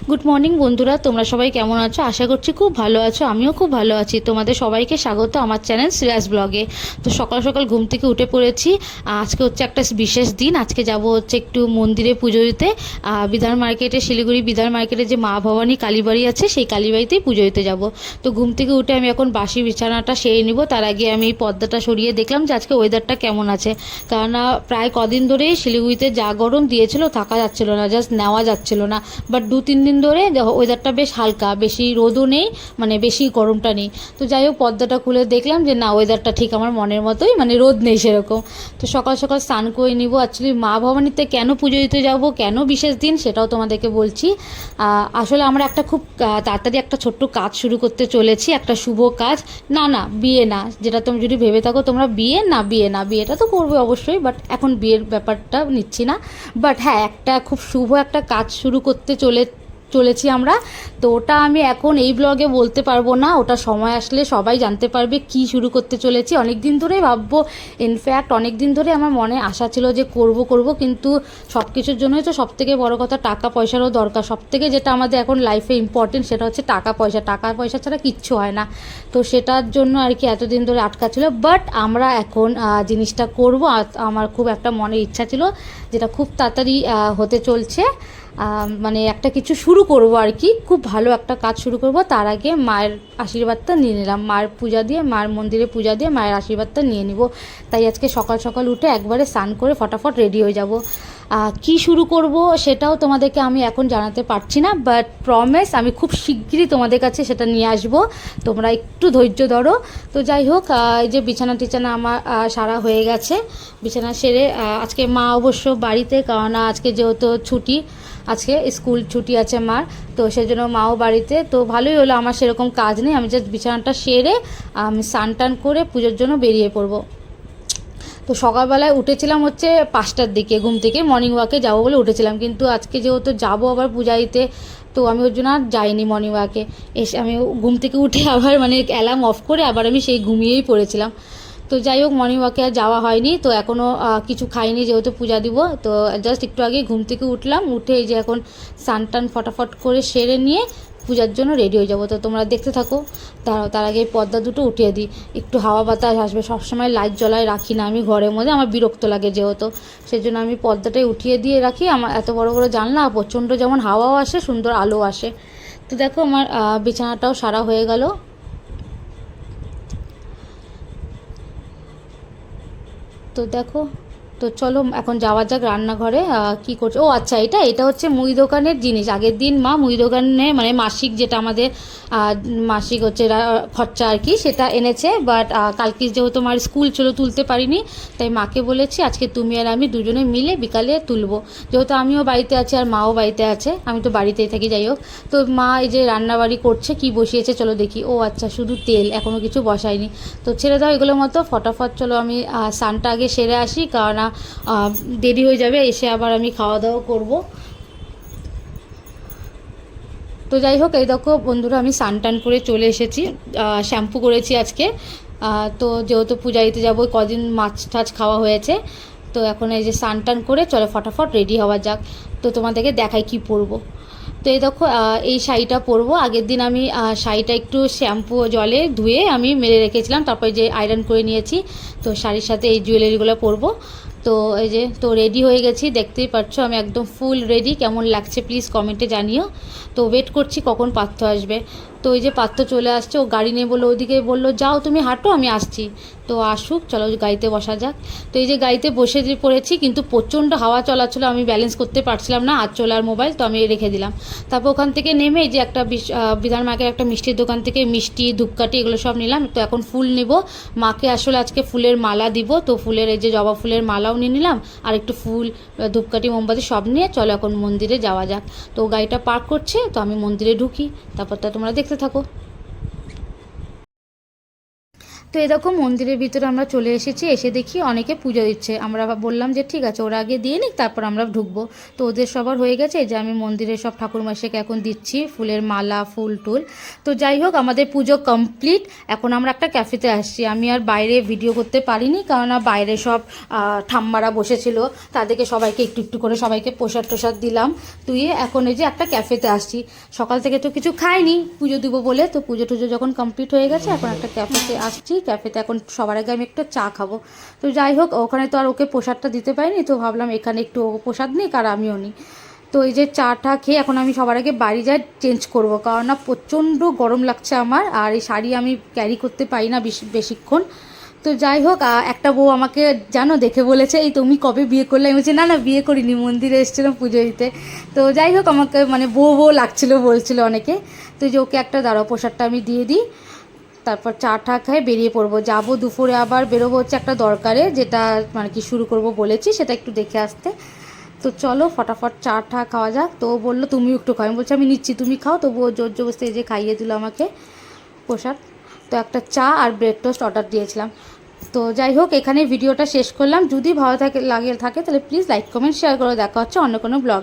Good morning বন্ধুরা, তোমরা সবাই কেমন আছো? আশা করছি খুব ভালো আছো। আমিও খুব ভালো আছি। তোমাদের সবাইকে স্বাগত আমার চ্যানেল শ্রেয়াস ব্লগে। তো সকাল সকাল ঘুম থেকে উঠে পড়েছি। আজকে হচ্ছে একটা বিশেষ দিন। আজকে যাব হচ্ছে একটু মন্দিরে পুজো দিতে। বিধান মার্কেটে, শিলিগুড়ি বিধান মার্কেটে যে মা ভবানী কালীবাড়ি আছে, সেই কালীবাড়িতেই পুজো দিতে যাব। তো ঘুম থেকে উঠে আমি এখন বাসি বিছানাটা সেরে নিব। তার আগে আমি পর্দাটা সরিয়ে দেখলাম যে আজকে ওয়েদারটা কেমন আছে। কেননা প্রায় কদিন ধরেই শিলিগুড়িতে যা গরম দিয়েছিল, থাকা যাচ্ছিল না, জাস্ট নেওয়া যাচ্ছিল না। বাট 2-3 দিন ধরে ওয়েদারটা বেশ হালকা, বেশি রোদও নেই, মানে বেশি গরমটা নেই। তো যাই হোক, পর্দাটা খুলে দেখলাম যে না, ওয়েদারটা ঠিক আমার মনের মতোই, মানে রোদ নেই সেরকম। তো সকাল সকাল স্নান করে নিব। অ্যাকচুয়ালি মা ভবানীতে কেন পুজো দিতে যাব, কেন বিশেষ দিন, সেটাও তোমাদেরকে বলছি। আসলে আমরা একটা খুব তাড়াতাড়ি একটা ছোট্ট কাজ শুরু করতে চলেছি, একটা শুভ কাজ। না না, বিয়ে না, যেটা তুমি যদি ভেবে থাকো তোমরা বিয়ে না, বিয়েটা তো করবে অবশ্যই, বাট এখন বিয়ের ব্যাপারটা নিচ্ছি না। বাট হ্যাঁ, একটা খুব শুভ একটা কাজ শুরু করতে চলেছি আমরা। তো ওটা আমি এখন এই ব্লগে বলতে পারবো না, ওটা সময় আসলে সবাই জানতে পারবে কি শুরু করতে চলেছি। অনেক দিন ধরেই ভাববো, ইনফ্যাক্ট অনেক দিন ধরে আমার মনে আশা ছিল যে করব, কিন্তু সব কিছুর জন্যই তো সবথেকে বড় কথা টাকা পয়সারও দরকার। সবথেকে যেটা আমাদের এখন লাইফে ইম্পর্টেন্ট, সেটা হচ্ছে টাকা পয়সা ছাড়া কিচ্ছু হয় না। তো সেটার জন্য আর কি এতদিন ধরে আটকা ছিল। বাট আমরা এখন জিনিসটা করব। আমার খুব একটা মনের ইচ্ছা ছিল, যেটা খুব তাড়াতাড়ি হতে চলছে। মানে একটা কিছু শুরু করব আর কি, খুব ভালো একটা কাজ শুরু করব। তার আগে মায়ের আশীর্বাদটা নিয়ে নিলাম, মায়ের পূজা দিয়ে, মায়ের মন্দিরে পূজা দিয়ে মায়ের আশীর্বাদটা নিয়ে নিব। তাই আজকে সকাল সকাল উঠে একবারে স্নান করে ফটাফট রেডি হয়ে যাব। কি শুরু করব সেটাও তোমাদেরকে আমি এখন জানাতে পারছি না, বাট প্রমিস আমি খুব শিগগিরই তোমাদের কাছে সেটা নিয়ে আসব। তোমরা একটু ধৈর্য ধরো। তো যাই হোক, এই যে বিছানা টিছানা আমার সারা হয়ে গেছে। বিছানা সেরে আজকে মা অবশ্য বাড়িতে, কারণ আজকে যেহেতু ছুটি, আজকে স্কুল ছুটি আছে মার, তো সেজন্য মাও বাড়িতে। তো ভালোই হলো, আমার সেরকম কাজ নেই, আমি জাস্ট বিছানাটা সেরে আমি স্নান টান করে পুজোর জন্য বেরিয়ে পড়বো। তো সকালবেলায় উঠেছিলাম হচ্ছে 5টার দিকে, ঘুম থেকে মর্নিং ওয়াকে যাবো বলে উঠেছিলাম, কিন্তু আজকে যেহেতু যাবো আবার পূজা দিতে, তো আমি ওর জন্য আর যাইনি মর্নিং ওয়াকে। এসে আমি ঘুম থেকে উঠে আবার মানে অ্যালার্ম অফ করে আবার আমি সেই ঘুমিয়েই পড়েছিলাম। তো যাই হোক, মর্নিং ওয়াকে আর যাওয়া হয়নি। তো এখনও কিছু খাইনি, যেহেতু পূজা দিব। তো জাস্ট একটু আগে ঘুম থেকে উঠলাম, উঠে এই যে এখন স্নান টান ফটাফট করে সেরে নিয়ে পূজার জন্য রেডি হয়ে যাব। তো তোমরা দেখতে থাকো। তার আগে পর্দা দুটো উঠিয়ে দিই, একটু হাওয়া বাতাস আসবে। সবসময় লাইট জ্বলায় রাখি না আমি ঘরের মধ্যে, আমার বিরক্ত লাগে যেহেতু, সেজন্য আমি পর্দাটাই উঠিয়ে দিয়ে রাখি। আমার এত বড় বড় জানলা, প্রচণ্ড যেমন হাওয়াও আসে, সুন্দর আলো আসে। তো দেখো, আমার বিছানাটাও সারা হয়ে গেল। তো দেখো, তো চলো এখন যাওয়া যাক রান্নাঘরে। কি করছে, ও আচ্ছা, এটা হচ্ছে মুদি দোকানের জিনিস। আগের দিন মা মুদি দোকানে, মানে মাসিক, যেটা আমাদের মাসিক হচ্ছে খরচা আর কি, সেটা এনেছে। বাট কালকে যেহেতু আমার স্কুল ছিল, তুলতে পারিনি, তাই মাকে বলেছি আজকে তুমি আর আমি দুজনে মিলে বিকালে তুলবো। যেহেতু আমিও বাড়িতে আছি আর মাও বাড়িতে আছে, আমি তো বাড়িতেই থাকি। যাই হোক, তো মা এই যে রান্নাবাড়ি করছে, কি বসিয়েছে চলো দেখি। ও আচ্ছা, শুধু তেল, এখনও কিছু বসায়নি। তো ছেড়ে দাও এগুলো মতো, ফটাফট চলো আমি স্নানটা আগে সেরে আসি, কারণ দেরি হয়ে যাবে, এসে আবার আমি খাওয়া দাওয়া করব। তো যাই হোক, এই দেখো বন্ধুরা, আমি স্নান টান করে চলে এসেছি। শ্যাম্পু করেছি আজকে। তো যেহেতু পূজা দিতে যাবো, কদিন মাছ টাছ খাওয়া হয়েছে। তো এখন এই যে স্নান টান করে চলো ফটাফট রেডি হওয়া যাক। তো তোমাদেরকে দেখাই কি পরবো। তো এই দেখো, এই শাড়িটা পরবো। আগের দিন আমি শাড়িটা একটু শ্যাম্পু জলে ধুয়ে আমি মেলে রেখেছিলাম, তারপরে যে আয়রন করে নিয়েছি। তো শাড়ির সাথে এই জুয়েলারিগুলো পরবো। তো এই যে, তো রেডি হয়ে গেছি, দেখতেই পাচ্ছ আমি একদম ফুল রেডি। কেমন লাগছে প্লিজ কমেন্টে জানিও। তো ওয়েট করছি কখন পার্থ আসবে। তো এই যে পার্থ চলে আসছে, ও গাড়ি নিয়ে বললো, ওইদিকে বললো যাও তুমি হাঁটো, আমি আসছি। তো আসুক, চলো গাড়িতে বসা যাক। তো এই যে গাড়িতে বসে পড়েছি, কিন্তু প্রচণ্ড হাওয়া চলাচল, আমি ব্যালেন্স করতে পারছিলাম না আর চলার মোবাইল, তো আমি রেখে দিলাম। তারপর ওখান থেকে নেমে এই যে একটা বিধান মার্কেটের একটা মিষ্টির দোকান থেকে মিষ্টি, ধূপকাঠি এগুলো সব নিলাম। তো এখন ফুল নিব, মাকে আসলে আজকে ফুলের মালা দিব। তো ফুলের এই যে জবা ফুলের মালাও নিয়ে নিলাম, আর একটু ফুল, ধূপকাঠি, মোমবাতি সব নিয়ে চলো এখন মন্দিরে যাওয়া যাক। তো গাড়িটা পার্ক করছে, তো আমি মন্দিরে ঢুকি, তারপর তা তোমরা দেখতে থাকো। তো এরকম মন্দিরের ভিতরে আমরা চলে এসেছি, এসে দেখি অনেকে পুজো দিচ্ছে। আমরা বললাম যে ঠিক আছে ওরা আগে দিয়ে নিক, তারপর আমরা ঢুকবো। তো ওদের সবার হয়ে গেছে, এই যে আমি মন্দিরের সব ঠাকুরমশাইকে এখন দিচ্ছি ফুলের মালা, ফুল টুল। তো যাই হোক, আমাদের পুজো কমপ্লিট। এখন আমরা একটা ক্যাফেতে আসছি। আমি আর বাইরে ভিডিও করতে পারিনি, কারণ বাইরে সব ঠাম্মারা বসেছিল, তাদেরকে সবাইকে একটু একটু করে সবাইকে প্রসাদ টোসাদ দিলাম। তুই এখন এই যে একটা ক্যাফেতে আসছি। সকাল থেকে তো কিছু খাইনি পুজো দিব বলে, তো পুজো টুজো যখন কমপ্লিট হয়ে গেছে এখন একটা ক্যাফেতে আসছি। ক্যাফেতে এখন সবার আগে আমি একটু চা খাবো। তো যাই হোক, ওখানে তো আর ওকে প্রসাদটা দিতে পারিনি, তো ভাবলাম এখানে একটু ও প্রসাদ নিক আর আমিও নিই। তো এই যে চাটা খেয়ে এখন আমি সবার আগে বাড়ি যাই চেঞ্জ করব, কারণ না প্রচণ্ড গরম লাগছে আমার, আর এই শাড়ি আমি ক্যারি করতে পারি না বেশিক্ষণ। তো যাই হোক, একটা বউ আমাকে জানো দেখে বলেছে, এই তুমি কবে বিয়ে করলে? আমি বলছি না না, বিয়ে করিনি, মন্দিরে এসেছিলাম পুজো দিতে। তো যাই হোক, আমাকে মানে বউ বউ লাগছিলো বলছিল অনেকে। তো যে ওকে একটা দাঁড়াও প্রসাদটা আমি দিয়ে দিই, তারপর চা টা খাই বেরিয়ে পড়বো। যাবো দুপুরে আবার বেরোবো হচ্ছে একটা দরকারে, যেটা মানে কি শুরু করব বলেছি, সেটা একটু দেখে আসতে। তো চলো ফটাফট চা টা খাওয়া যাক। তো ও বললো তুমিও একটু খাও, আমি বলছি আমি নিচ্ছি, তুমি খাও। তবুও জোর জবরদস্তি এই যে খাইয়ে দিল আমাকে প্রসাদ। তো একটা চা আর ব্রেড টোস্ট অর্ডার দিয়েছিলাম। তো যাই হোক, এখানে ভিডিওটা শেষ করলাম। যদি ভালো থাকে তাহলে প্লিজ লাইক কমেন্ট শেয়ার করে। দেখা হচ্ছে অন্য কোনো ব্লগ।